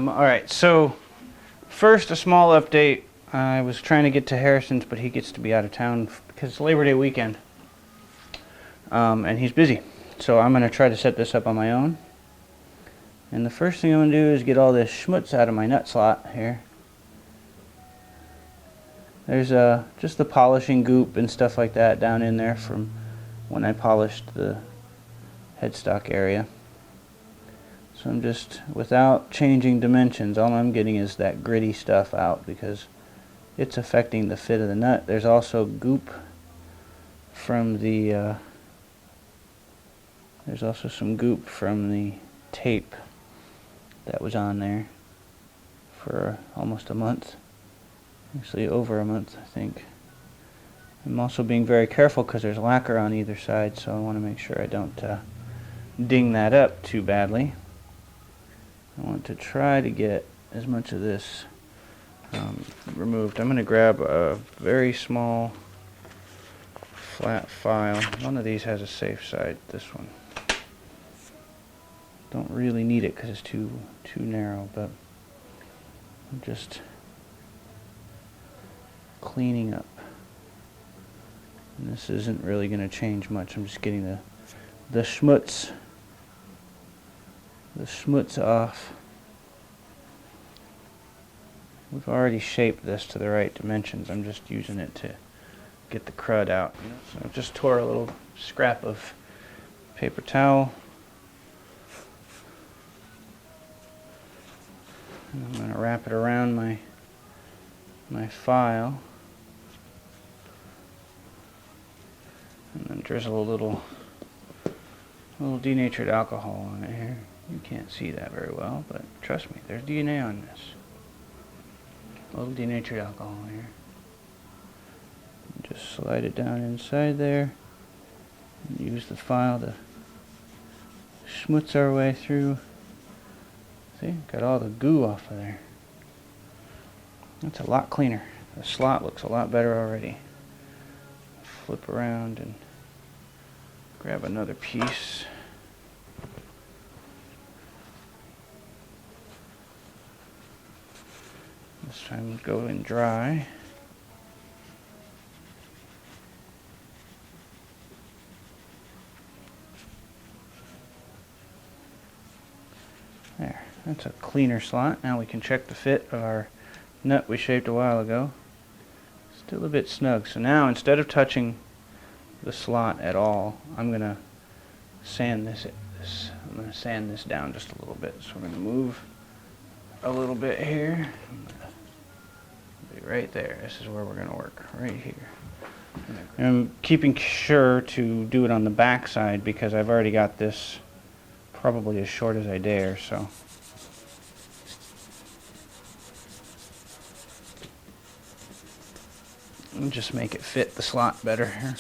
Alright, so first a small update. I was trying to get to Harrison's, but he gets to be out of town because it's Labor Day weekend. And he's busy. So I'm going to try to set this up on my own. And the first thing I'm going to do is get all this schmutz out of my nut slot here. There's just the polishing goop and stuff like that down in there from when I polished the headstock area. So I'm just, without changing dimensions, all I'm getting is that gritty stuff out because it's affecting the fit of the nut. There's also goop from the, there's also some goop from the tape that was on there for almost a month. Actually over a month, I think. I'm also being very careful because there's lacquer on either side, so I want to make sure I don't ding that up too badly. I want to try to get as much of this removed. I'm going to grab a very small flat file. One of these has a safe side, this one. Don't really need it because it's too narrow, but I'm just cleaning up. And this isn't really going to change much. I'm just getting the schmutz off. We've already shaped this to the right dimensions. I'm just using it to get the crud out. So I just tore a little scrap of paper towel. And I'm going to wrap it around my file. And then drizzle a little denatured alcohol on it here. You can't see that very well, but trust me, there's DNA on this. A little denatured alcohol here. And just slide it down inside there. And use the file to schmutz our way through. See, got all the goo off of there. That's a lot cleaner. The slot looks a lot better already. Flip around and grab another piece. This time go in dry. There, that's a cleaner slot. Now we can check the fit of our nut we shaped a while ago. Still a bit snug. So now instead of touching the slot at all, I'm going to sand this. I'm going to sand this down just a little bit. So we're going to move a little bit here. Be right there. This is where we're going to work. Right here. And I'm keeping sure to do it on the back side because I've already got this probably as short as I dare. So. And just make it fit the slot better here.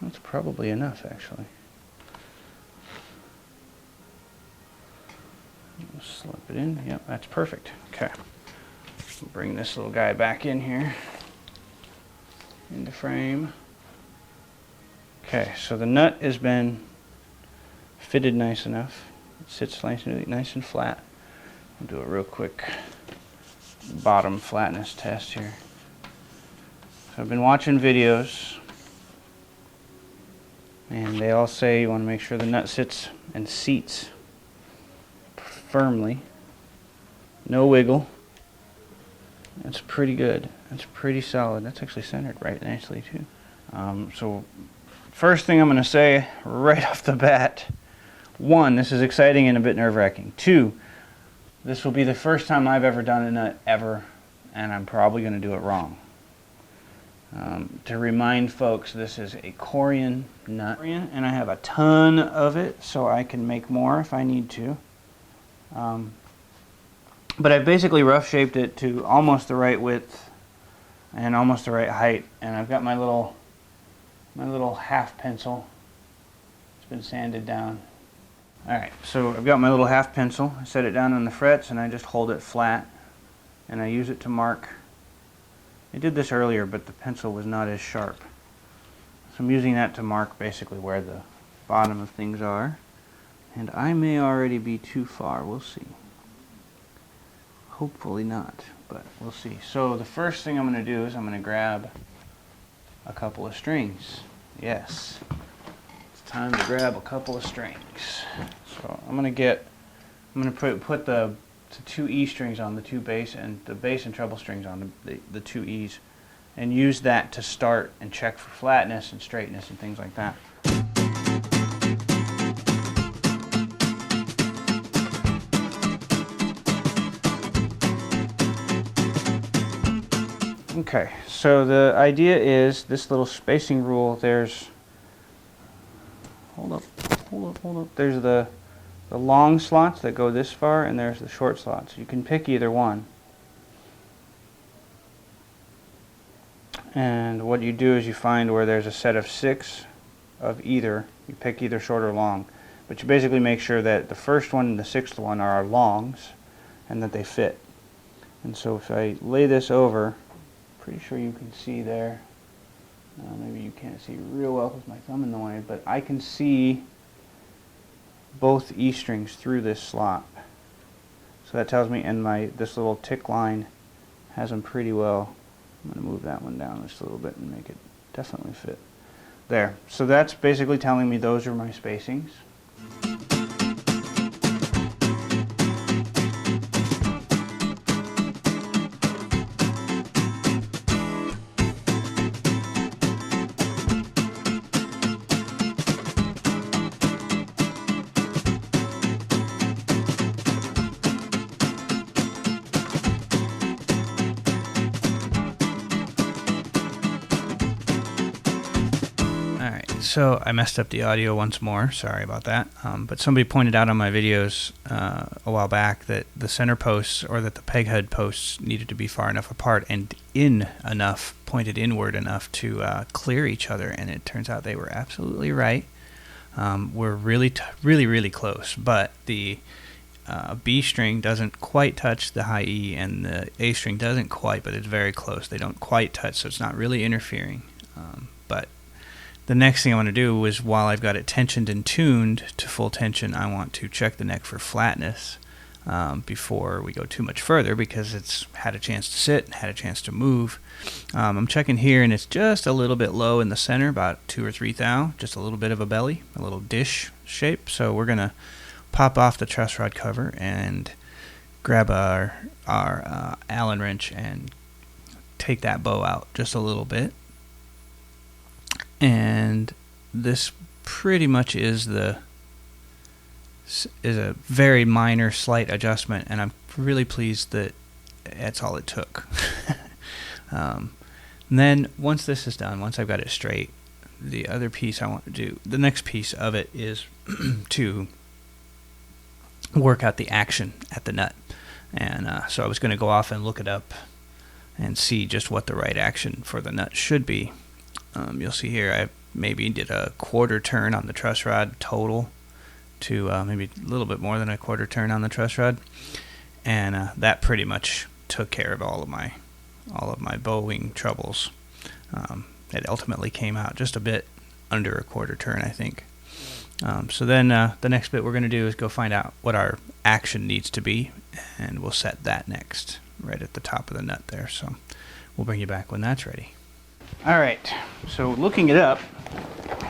That's probably enough, actually. We'll slip it in. Yep, that's perfect. Okay. Bring this little guy back in here. In the frame. Okay, so the nut has been fitted nice enough. It sits nice and flat. I'll do a real quick bottom flatness test here. So I've been watching videos and they all say you want to make sure the nut sits and seats firmly. No wiggle. That's pretty good. That's pretty solid. That's actually centered right nicely too. So first thing I'm going to say right off the bat, 1, this is exciting and a bit nerve-wracking. 2, this will be the first time I've ever done a nut ever, and I'm probably going to do it wrong. To remind folks, this is a Corian nut, and I have a ton of it, so I can make more if I need to. But I've basically rough shaped it to almost the right width and almost the right height, and I've got my little half pencil. It's been sanded down. Alright, so I've got my little half pencil. I set it down on the frets and I just hold it flat and I use it to mark. I did this earlier, but the pencil was not as sharp. So I'm using that to mark basically where the bottom of things are. And I may already be too far, we'll see. Hopefully not, but we'll see. So the first thing I'm going to do is I'm going to grab a couple of strings. Yes, it's time to grab a couple of strings. So I'm going to put the 2 E strings on the 2 bass, and the bass and treble strings on the 2 E's, and use that to start and check for flatness and straightness and things like that. Okay, so the idea is this little spacing rule. There's hold up. There's the long slots that go this far, and there's the short slots. You can pick either one. And what you do is you find where there's a set of 6 of either. You pick either short or long. But you basically make sure that the first one and the 6th one are longs and that they fit. And so if I lay this over, pretty sure you can see there. Maybe you can't see real well with my thumb in the way, but I can see both E strings through this slot. So that tells me, and this little tick line has them pretty well. I'm going to move that one down just a little bit and make it definitely fit. There. So that's basically telling me those are my spacings. So I messed up the audio once more, sorry about that, but somebody pointed out on my videos a while back that the center posts, or that the peg head posts, needed to be far enough apart and pointed inward enough to clear each other, and it turns out they were absolutely right. We're really close, but the B string doesn't quite touch the high E, and the A string doesn't quite, but it's very close. They don't quite touch, so it's not really interfering, but the next thing I want to do is, while I've got it tensioned and tuned to full tension, I want to check the neck for flatness before we go too much further, because it's had a chance to sit, had a chance to move. I'm checking here, and it's just a little bit low in the center, about 2 or 3 thou, just a little bit of a belly, a little dish shape. So we're going to pop off the truss rod cover and grab our Allen wrench and take that bow out just a little bit. And this pretty much is a very minor, slight adjustment, and I'm really pleased that that's all it took. And then once this is done, once I've got it straight, the other piece I want to do, the next piece of it, is to work out the action at the nut. And so I was going to go off and look it up and see just what the right action for the nut should be. You'll see here I maybe did a 1/4 turn on the truss rod total, to maybe a little bit more than a 1/4 turn on the truss rod, and that pretty much took care of all of my bowing troubles. It ultimately came out just a bit under a 1/4 turn, I think. So then the next bit we're going to do is go find out what our action needs to be, and we'll set that next, right at the top of the nut there. So we'll bring you back when that's ready. Alright, so looking it up,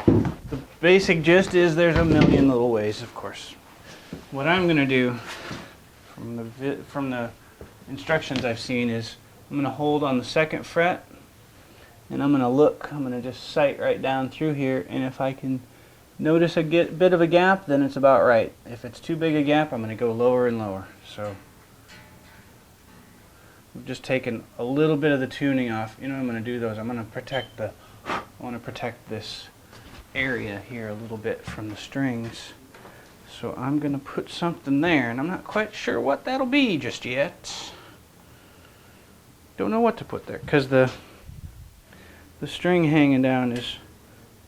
the basic gist is there's a million little ways, of course. What I'm going to do from the instructions I've seen is I'm going to hold on the 2nd fret, and I'm going to just sight right down through here, and if I can notice a bit of a gap, then it's about right. If it's too big a gap, I'm going to go lower and lower. So I've just taken a little bit of the tuning off. You know what I'm going to do though is I want to protect this area here a little bit from the strings. So I'm going to put something there, and I'm not quite sure what that'll be just yet. Don't know what to put there, because the string hanging down is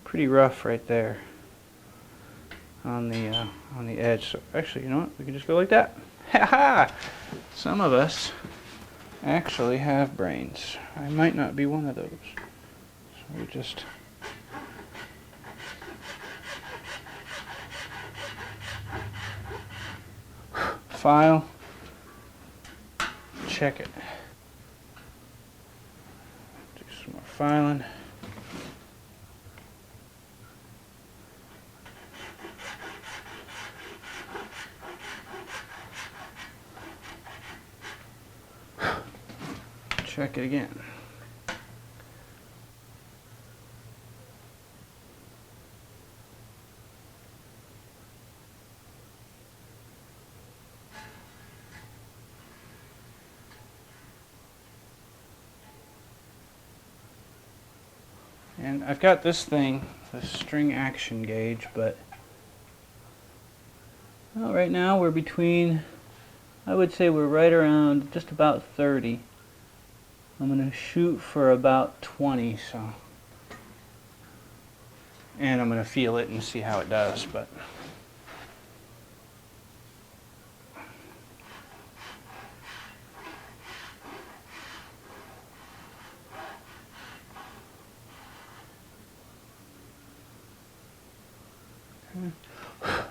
pretty rough right there on the edge. So actually, you know what? We can just go like that. Ha ha! Some of us actually have brains. I might not be one of those. So we just file, check it. Do some more filing. Check it again. And I've got this thing, the string action gauge, but well, right now we're between, I would say we're right around just about 30. I'm going to shoot for about 20, so, and I'm going to feel it and see how it does, but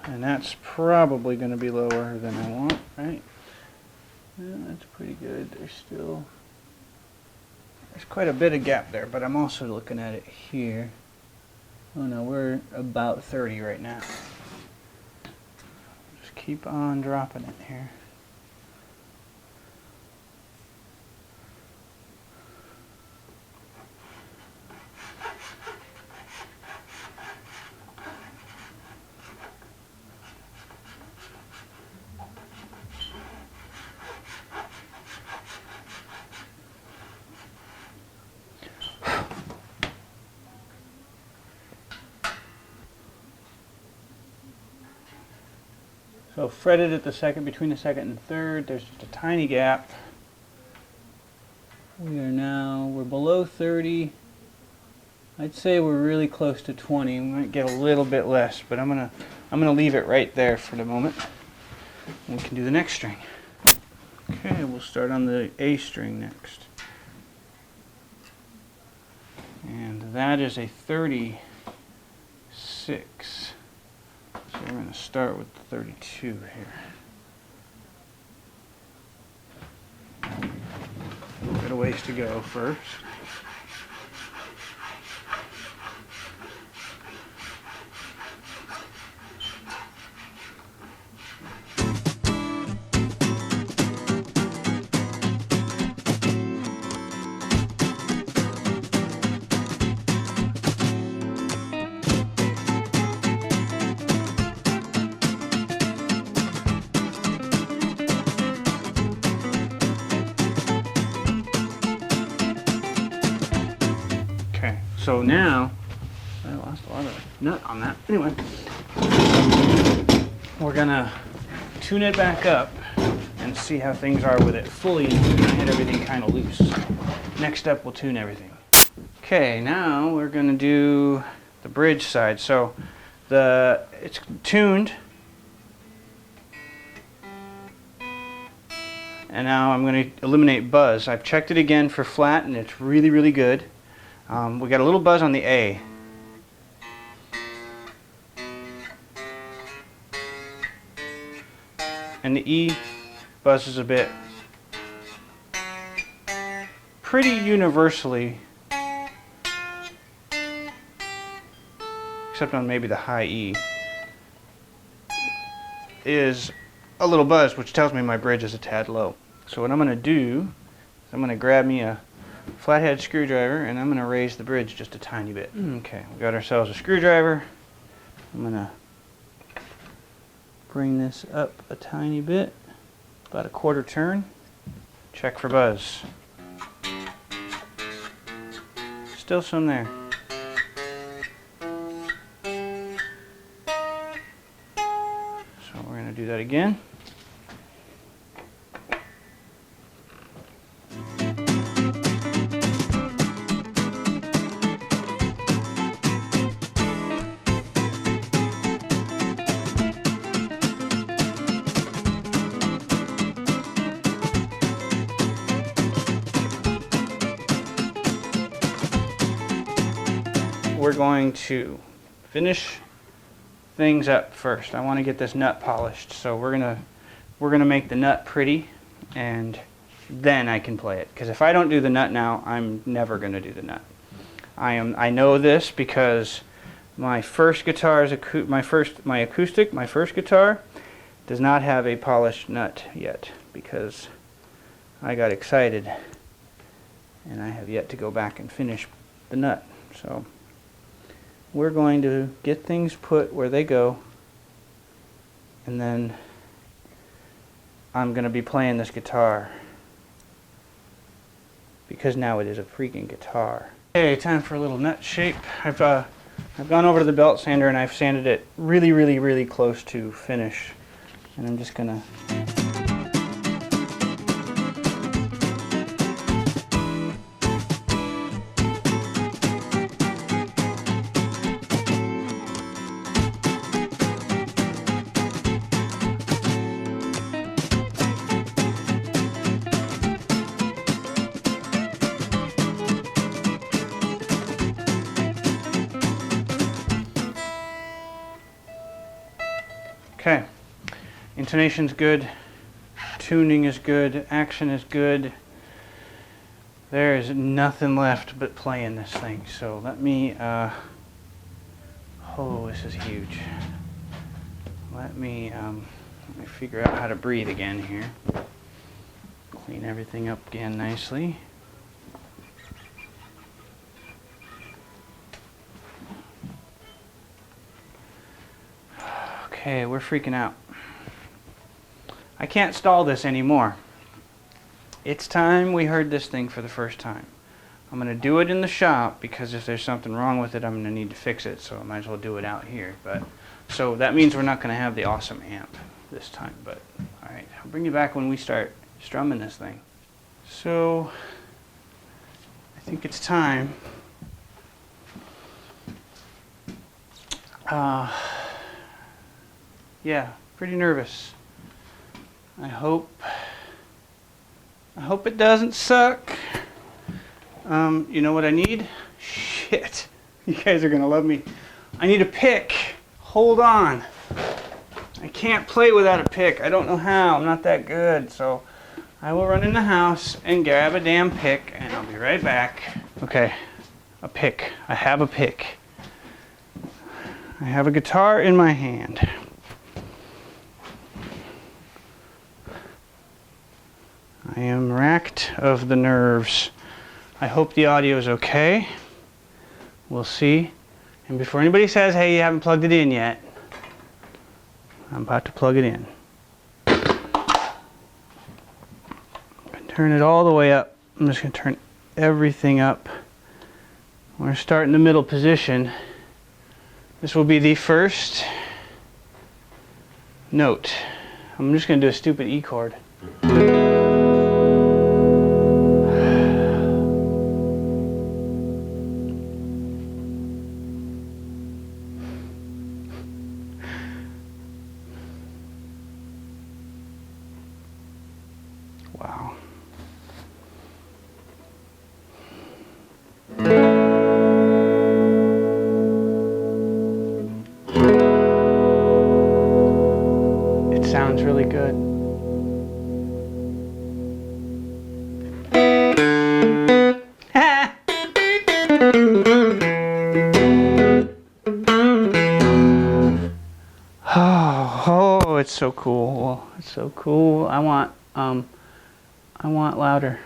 and that's probably going to be lower than I want, right? Yeah, that's pretty good. There's quite a bit of gap there, but I'm also looking at it here. Oh no, we're about 30 right now. Just keep on dropping it here. So fretted at the second, between the second and third, there's just a tiny gap. We're below 30. I'd say we're really close to 20. We might get a little bit less, but I'm gonna leave it right there for the moment. And we can do the next string. Okay, we'll start on the A string next. And that is a 36. So we're going to start with the 32 here. Got a ways to go first. So now, I lost a lot of nut on that. Anyway, we're gonna tune it back up and see how things are with it fully. I had everything kind of loose. Next up, we'll tune everything. Okay, now we're gonna do the bridge side. So it's tuned, and now I'm gonna eliminate buzz. I've checked it again for flat, and it's really, really good. We got a little buzz on the A. And the E buzzes a bit. Pretty universally, except on maybe the high E, is a little buzz, which tells me my bridge is a tad low. So what I'm going to do is I'm going to grab me a flathead screwdriver and I'm going to raise the bridge just a tiny bit. Okay, we got ourselves a screwdriver. I'm going to bring this up a tiny bit, about a quarter turn. Check for buzz. Still some there. So we're going to do that again. We're going to finish things up first. I want to get this nut polished, so we're going to we're going to make the nut pretty, and then I can play it. Because if I don't do the nut now, I'm never going to do the nut. I know this because my first guitar is my first guitar does not have a polished nut yet, because I got excited and I have yet to go back and finish the nut. So we're going to get things put where they go, and then I'm going to be playing this guitar, because now it is a freaking guitar. Okay, time for a little nut shape. I've gone over to the belt sander and I've sanded it really, really, really close to finish. And I'm just gonna okay. Intonation's good, tuning is good, action is good. There is nothing left but playing this thing. So let me, oh, this is huge. Let me figure out how to breathe again here. Clean everything up again nicely. Okay, we're freaking out. I can't stall this anymore. It's time we heard this thing for the first time. I'm going to do it in the shop, because if there's something wrong with it, I'm going to need to fix it, so I might as well do it out here. But so that means we're not going to have the awesome amp this time. But alright, I'll bring you back when we start strumming this thing. So I think it's time. Yeah, pretty nervous. I hope it doesn't suck. You know what I need? Shit. You guys are gonna love me. I need a pick. Hold on. I can't play without a pick. I don't know how. I'm not that good. So I will run in the house and grab a damn pick, and I'll be right back. Okay, a pick. I have a pick. I have a guitar in my hand. I am racked of the nerves. I hope the audio is okay. We'll see. And before anybody says, hey, you haven't plugged it in yet, I'm about to plug it in. Turn it all the way up. I'm just going to turn everything up. We're going to start in the middle position. This will be the first note. I'm just going to do a stupid E chord. Wow. It sounds really good. Oh, it's so cool. It's so cool. I want louder.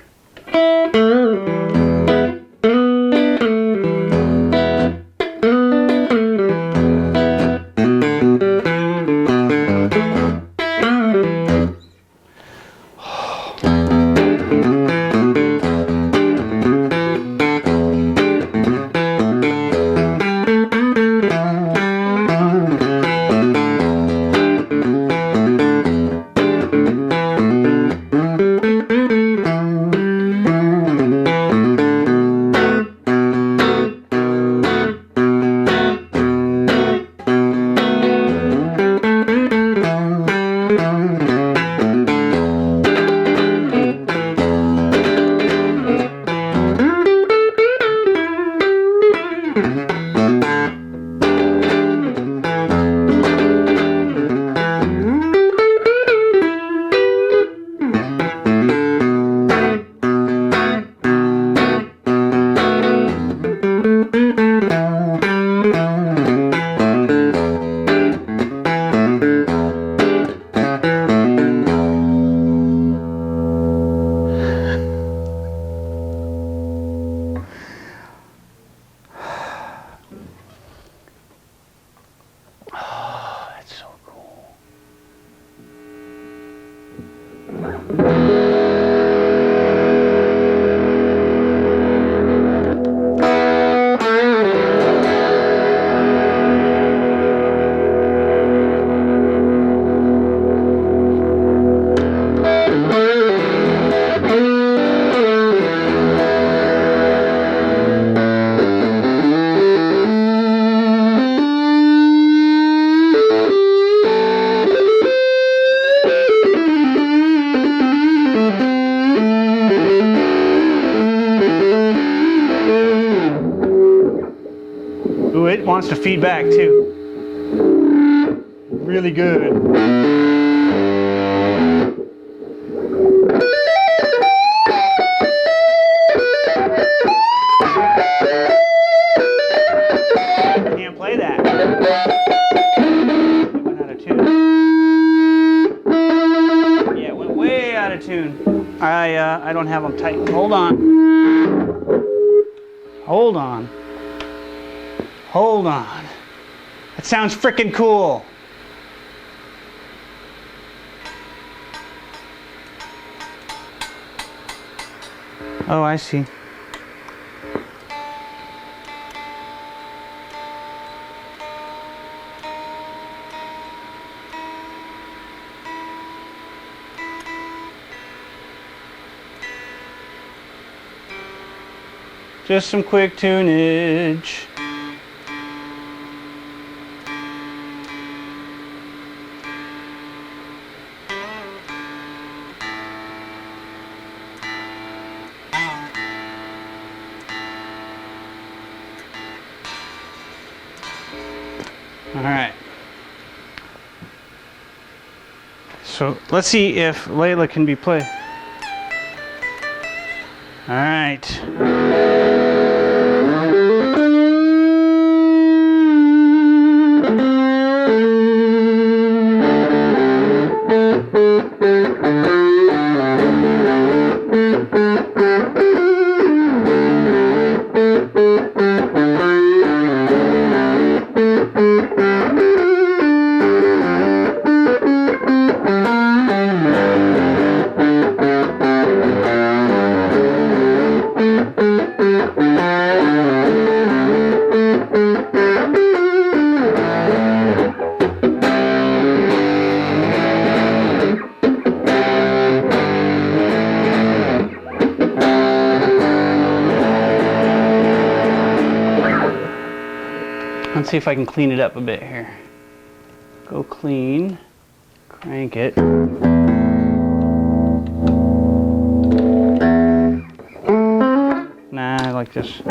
it wants to feed back too. Really good. Can't play that. It went out of tune. Yeah, it went way out of tune. I don't have them tight. Hold on. Hold on. Hold on. That sounds frickin' cool. Oh, I see. Just some quick tunage. All right. So let's see if Layla can be played. All right. Let's see if I can clean it up a bit here. Go clean, crank it. Nah, I like this.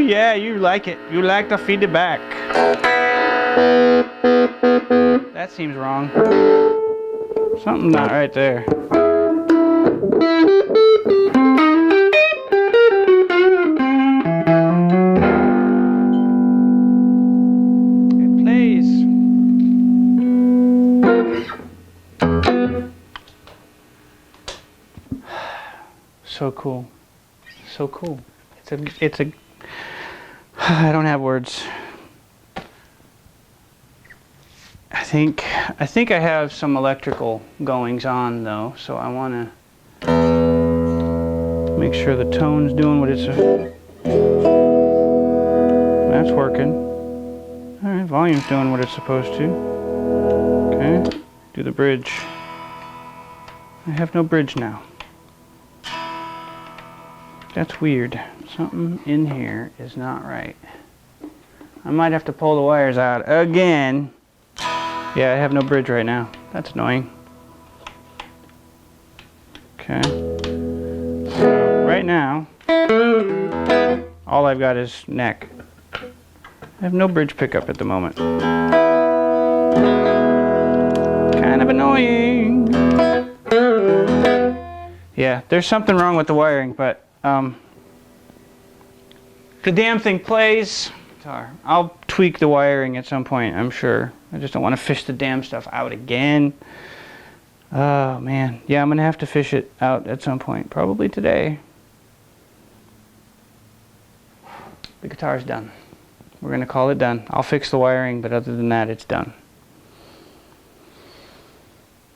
yeah, you like it. You like to feed it back. That seems wrong. Something's not right there. It plays. So cool. So cool. It's a I don't have words. I think I have some electrical goings on though, so I want to make sure the tone's doing what it's. That's working. All right, volume's doing what it's supposed to. Okay, do the bridge. I have no bridge now. That's weird. Something in here is not right. I might have to pull the wires out again. Yeah, I have no bridge right now. That's annoying. Okay. So right now, all I've got is neck. I have no bridge pickup at the moment. Kind of annoying. Yeah, there's something wrong with the wiring, but the damn thing plays. I'll tweak the wiring at some point, I'm sure. I just don't want to fish the damn stuff out again. Oh man, yeah, I'm gonna have to fish it out at some point, probably today. The guitar's done. We're gonna call it done. I'll fix the wiring, but other than that, it's done.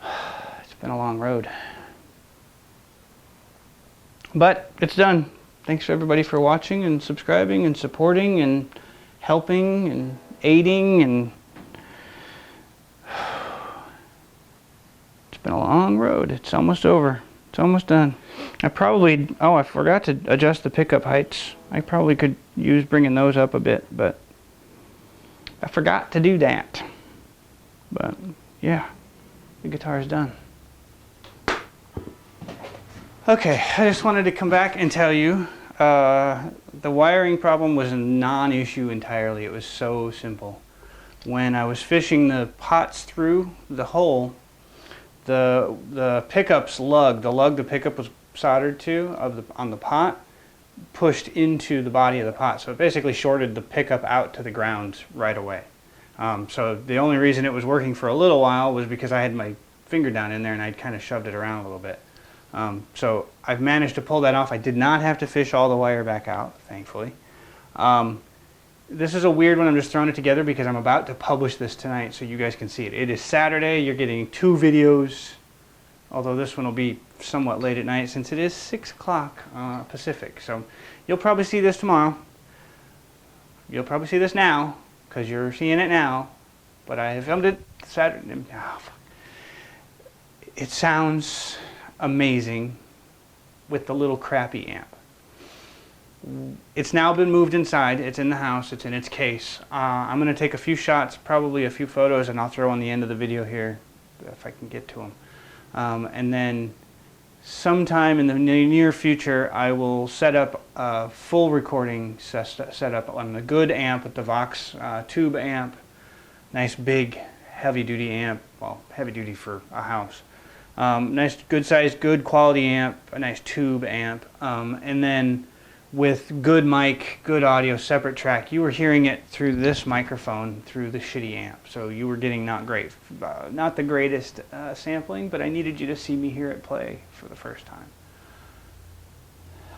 It's been a long road. But it's done. Thanks for everybody for watching and subscribing and supporting and helping and aiding, and it's been a long road. It's almost over. It's almost done. I forgot to adjust the pickup heights. I probably could use bringing those up a bit, but I forgot to do that. But yeah, the guitar is done. Okay, I just wanted to come back and tell you the wiring problem was a non-issue entirely. It was so simple. When I was fishing the pots through the hole, the pickup's lug, the pickup was soldered to on the pot, pushed into the body of the pot. So it basically shorted the pickup out to the ground right away. So the only reason it was working for a little while was because I had my finger down in there and I'd kind of shoved it around a little bit. So I've managed to pull that off. I did not have to fish all the wire back out, thankfully. This is a weird one. I'm just throwing it together because I'm about to publish this tonight so you guys can see it. It is Saturday. You're getting 2 videos, although this one will be somewhat late at night since it is 6 o'clock Pacific. So you'll probably see this tomorrow. You'll probably see this now because you're seeing it now. But I filmed it Saturday. Oh, fuck. It sounds amazing with the little crappy amp. It's now been moved inside. It's in the house. It's in its case. I'm going to take a few shots, probably a few photos, and I'll throw on the end of the video here if I can get to them. And then sometime in the near future, I will set up a full recording setup on the good amp with the Vox tube amp. Nice big heavy-duty amp. Well, heavy-duty for a house. Nice, good size, good quality amp, a nice tube amp, and then with good mic, good audio, separate track. You were hearing it through this microphone, through the shitty amp, so you were getting not the greatest sampling, but I needed you to see me hear it play for the first time.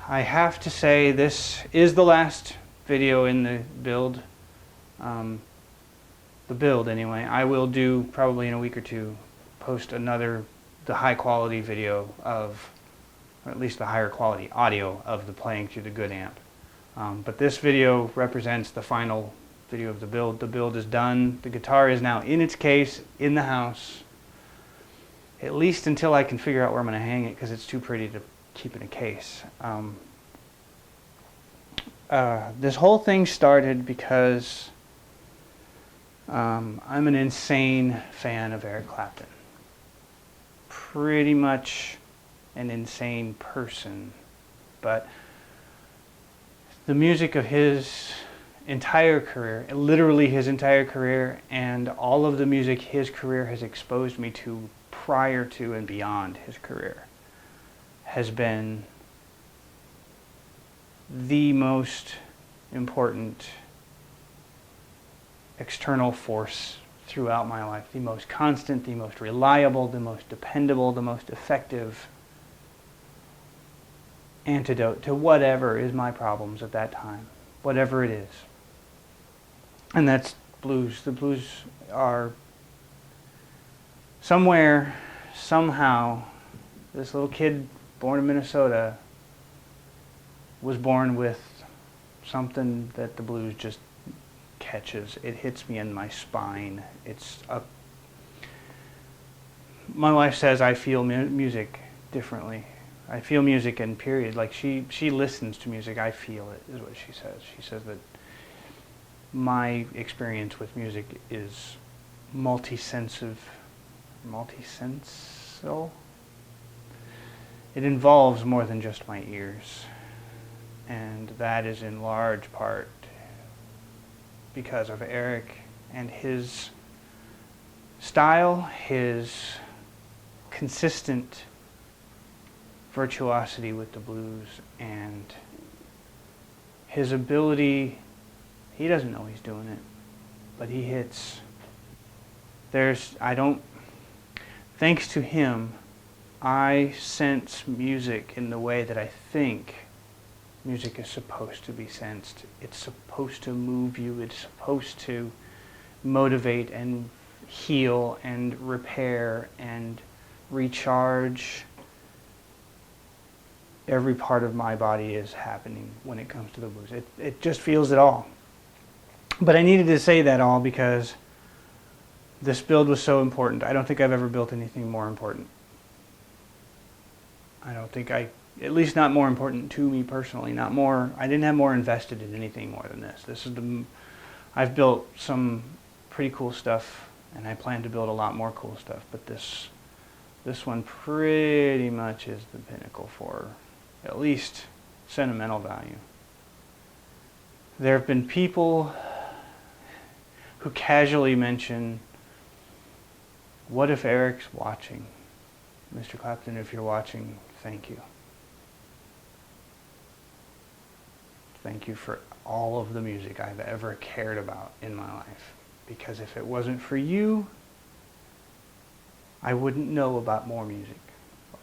I have to say this is the last video in the build, anyway. I will do, probably in a week or two, post the high quality video of, or at least the higher quality audio of the playing through the good amp. But this video represents the final video of the build. The build is done. The guitar is now in its case, in the house, at least until I can figure out where I'm going to hang it because it's too pretty to keep in a case. This whole thing started because I'm an insane fan of Eric Clapton. Pretty much an insane person, but the music of his entire career, literally his entire career, and all of the music his career has exposed me to prior to and beyond his career, has been the most important external force throughout my life, the most constant, the most reliable, the most dependable, the most effective antidote to whatever is my problems at that time, whatever it is. And that's blues. The blues are somewhere, somehow, this little kid born in Minnesota was born with something that the blues just catches. It hits me in my spine. My wife says I feel music differently. I feel music in period. Like she listens to music, I feel it, is what she says. She says that my experience with music is multisensal. It involves more than just my ears. And that is in large part because of Eric and his style, his consistent virtuosity with the blues, and his ability. He doesn't know he's doing it, but he hits. Thanks to him, I sense music in the way that I think music is supposed to be sensed. It's supposed to move you. It's supposed to motivate and heal and repair and recharge. Every part of my body is happening when it comes to the blues. It just feels it all. But I needed to say that all because this build was so important. I don't think I've ever built anything more important. At least not more important to me personally, I didn't have more invested in anything more than this. I've built some pretty cool stuff, and I plan to build a lot more cool stuff, but this one pretty much is the pinnacle for at least sentimental value. There have been people who casually mention, what if Eric's watching? Mr. Clapton, if you're watching, thank you. Thank you for all of the music I've ever cared about in my life. Because if it wasn't for you, I wouldn't know about more music.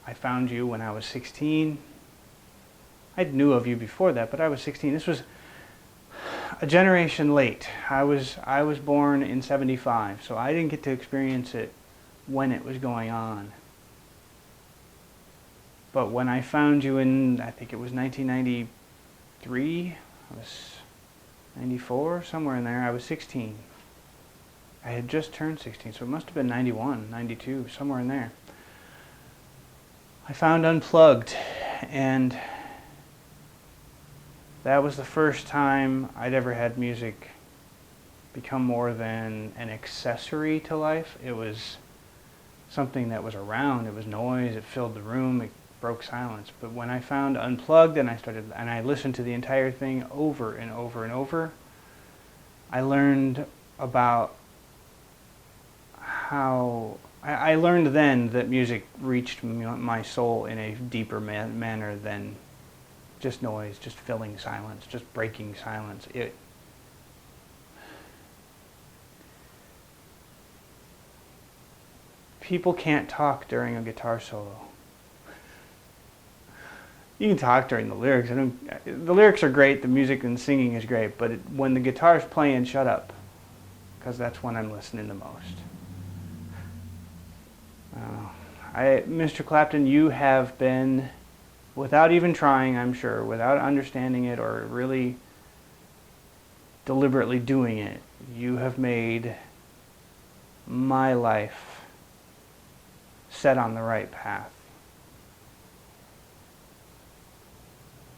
I found you when I was 16. I knew of you before that, but I was 16. This was a generation late. I was born in 75, so I didn't get to experience it when it was going on. But when I found you in, I think it was 1993, I was 94, somewhere in there, I was 16. I had just turned 16, so it must have been 91, 92, somewhere in there. I found Unplugged, and that was the first time I'd ever had music become more than an accessory to life. It was something that was around. It was noise. It filled the room. It broke silence. But when I found Unplugged and I listened to the entire thing over and over and over, I learned about how I learned then that music reached my soul in a deeper manner than just noise, just filling silence, just breaking silence. People can't talk during a guitar solo. You can talk during the lyrics. The lyrics are great, the music and singing is great, but when the guitar's playing, shut up, because that's when I'm listening the most. Mr. Clapton, you have been, without even trying, I'm sure, without understanding it or really deliberately doing it, you have made my life set on the right path.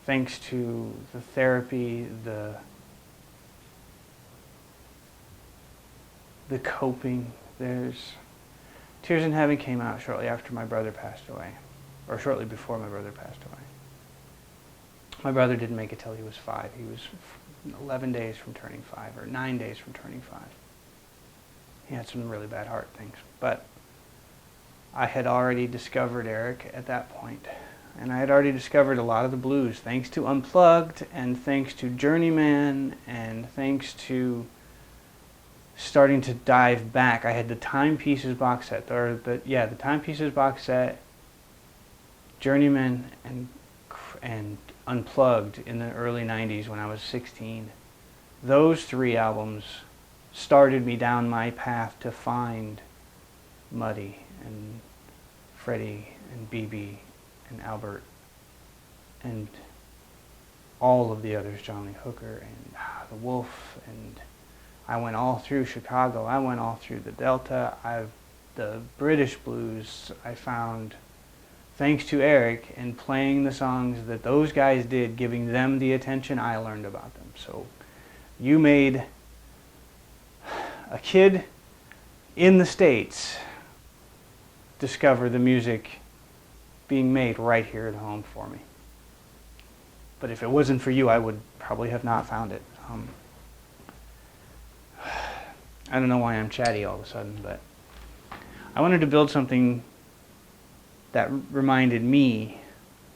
Thanks to the therapy, the coping. Tears in Heaven came out shortly after my brother passed away, or shortly before my brother passed away. My brother didn't make it till he was 5. He was 11 days from turning 5, or 9 days from turning 5. He had some really bad heart things. But I had already discovered Eric at that point. And I had already discovered a lot of the blues, thanks to Unplugged, and thanks to Journeyman, and thanks to starting to dive back. I had the Timepieces box set, the Timepieces box set, Journeyman, and Unplugged in the early 90s when I was 16. Those 3 albums started me down my path to find Muddy and Freddie and BB and Albert and all of the others, John Lee Hooker and the Wolf, and I went all through Chicago. I went all through the Delta. The British blues I found thanks to Eric and playing the songs that those guys did, giving them the attention, I learned about them. So you made a kid in the States discover the music being made right here at home for me. But if it wasn't for you, I would probably have not found it. I don't know why I'm chatty all of a sudden, but I wanted to build something that reminded me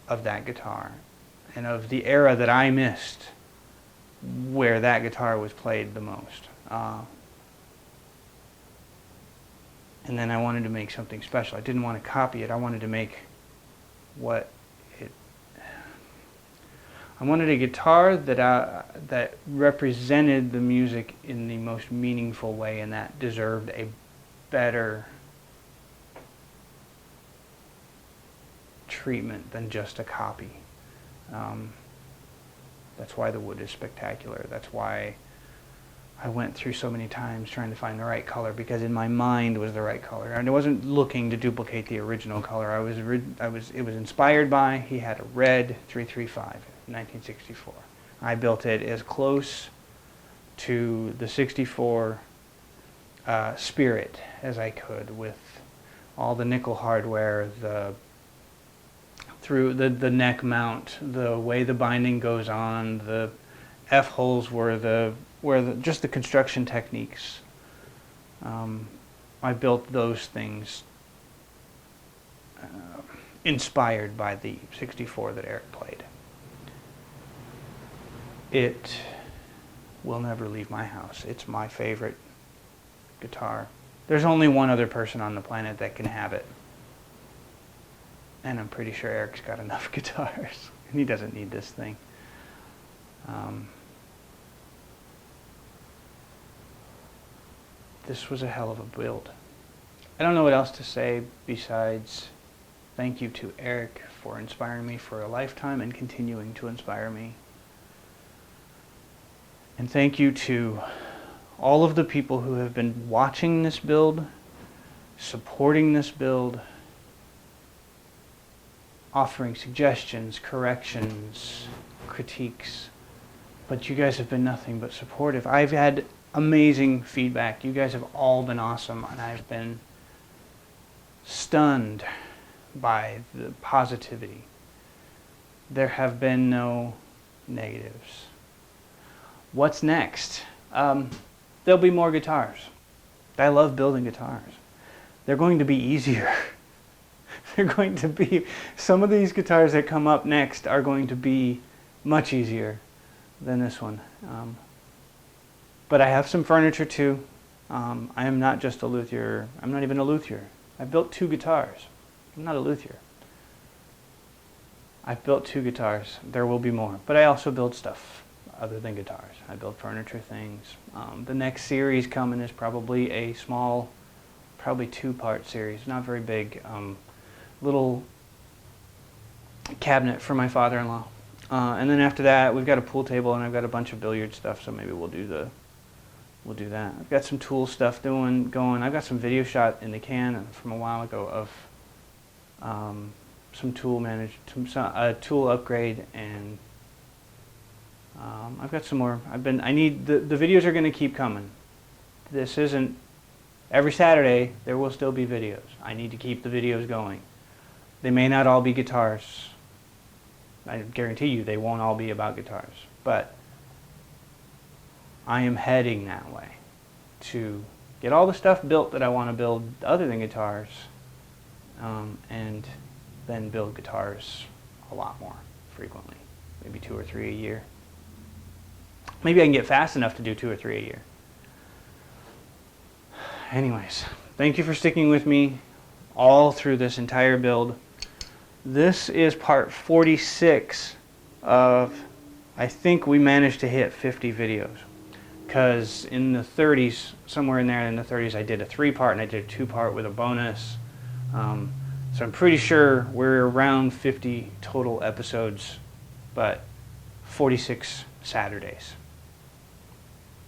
of that guitar and of the era that I missed where that guitar was played the most. And then I wanted to make something special. I didn't want to copy it. I wanted to make I wanted a guitar that represented the music in the most meaningful way, and that deserved a better treatment than just a copy. That's why the wood is spectacular. That's why I went through so many times trying to find the right color, because in my mind was the right color. And I wasn't looking to duplicate the original color. It was inspired by, he had a red 335 in 1964. I built it as close to the 64 Spirit as I could, with all the nickel hardware, the neck mount, the way the binding goes on, the F holes just the construction techniques. I built those things inspired by the 64 that Eric played. It will never leave my house. It's my favorite guitar. There's only one other person on the planet that can have it. And I'm pretty sure Eric's got enough guitars. And he doesn't need this thing. This was a hell of a build. I don't know what else to say besides thank you to Eric for inspiring me for a lifetime and continuing to inspire me. And thank you to all of the people who have been watching this build, supporting this build, offering suggestions, corrections, critiques. But you guys have been nothing but supportive. I've had amazing feedback. You guys have all been awesome, and I've been stunned by the positivity. There have been no negatives. What's next? There'll be more guitars. I love building guitars. They're going to be easier. They're going to be, some of these guitars that come up next are going to be much easier than this one. But I have some furniture too. I am not just a luthier. I'm not even a luthier. I built 2 guitars. I'm not a luthier. I've built 2 guitars. There will be more. But I also build stuff other than guitars. I build furniture things. The next series coming is probably a small, probably 2-part series. Not very big. Little cabinet for my father-in-law. And then after that, we've got a pool table, and I've got a bunch of billiard stuff, so maybe we'll do that. I've got some tool stuff going. I've got some video shot in the can from a while ago of some tool tool upgrade, and I've got some more. the videos are going to keep coming. This isn't every Saturday. There will still be videos. I need to keep the videos going. They may not all be guitars. I guarantee you they won't all be about guitars. But I am heading that way to get all the stuff built that I want to build other than guitars, and then build guitars a lot more frequently, maybe 2 or 3 a year. Maybe I can get fast enough to do 2 or 3 a year. Anyways, thank you for sticking with me all through this entire build. This is part 46 of, I think we managed to hit 50 videos. Because in the 30s, somewhere in there in the 30s, I did a 3-part and I did a 2-part with a bonus. So I'm pretty sure we're around 50 total episodes, but 46 Saturdays.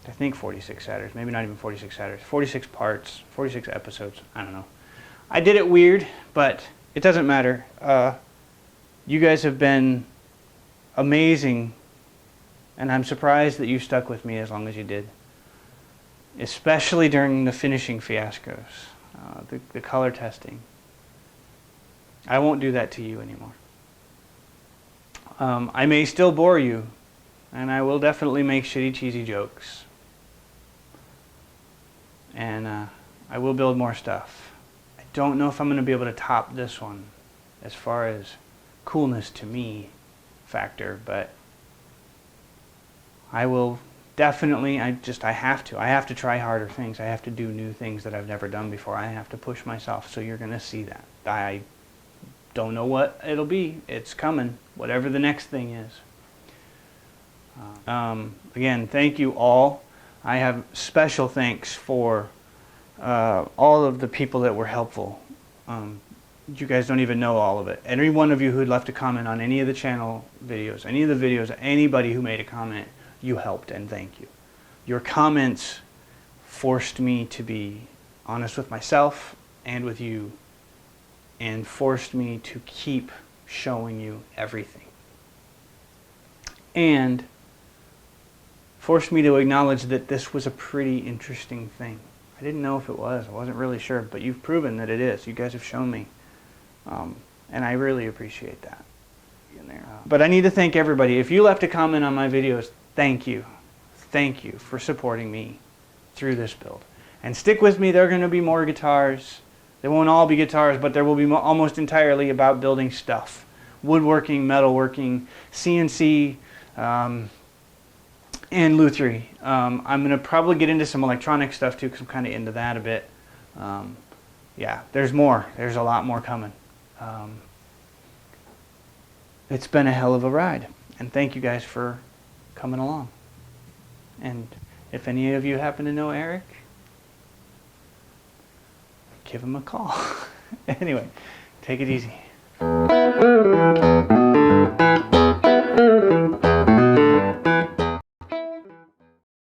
I think 46 Saturdays, maybe not even 46 Saturdays. 46 parts, 46 episodes, I don't know. I did it weird, but it doesn't matter. You guys have been amazing, and I'm surprised that you stuck with me as long as you did. Especially during the finishing fiascos, the color testing. I won't do that to you anymore. I may still bore you, and I will definitely make shitty, cheesy jokes. And I will build more stuff. I don't know if I'm going to be able to top this one as far as coolness to me factor, but I will definitely, I have to try harder things. I have to do new things that I've never done before. I have to push myself, so you're going to see that. I don't know what it'll be. It's coming, whatever the next thing is. Again, thank you all. I have special thanks for all of the people that were helpful. You guys don't even know all of it. Every one of you who left a comment on any of the channel videos, any of the videos, anybody who made a comment, you helped, and thank you. Your comments forced me to be honest with myself and with you, and forced me to keep showing you everything. And forced me to acknowledge that this was a pretty interesting thing. I didn't know if it was. I wasn't really sure, but you've proven that it is. You guys have shown me. And I really appreciate that. But I need to thank everybody. If you left a comment on my videos, thank you. Thank you for supporting me through this build. And stick with me. There are going to be more guitars. They won't all be guitars, but there will be almost entirely about building stuff. Woodworking, metalworking, CNC, and lutherie. I'm going to probably get into some electronic stuff too, because I'm kind of into that a bit. Yeah, there's more. There's a lot more coming. It's been a hell of a ride, and thank you guys for coming along. And if any of you happen to know Eric, give him a call. Anyway, take it easy.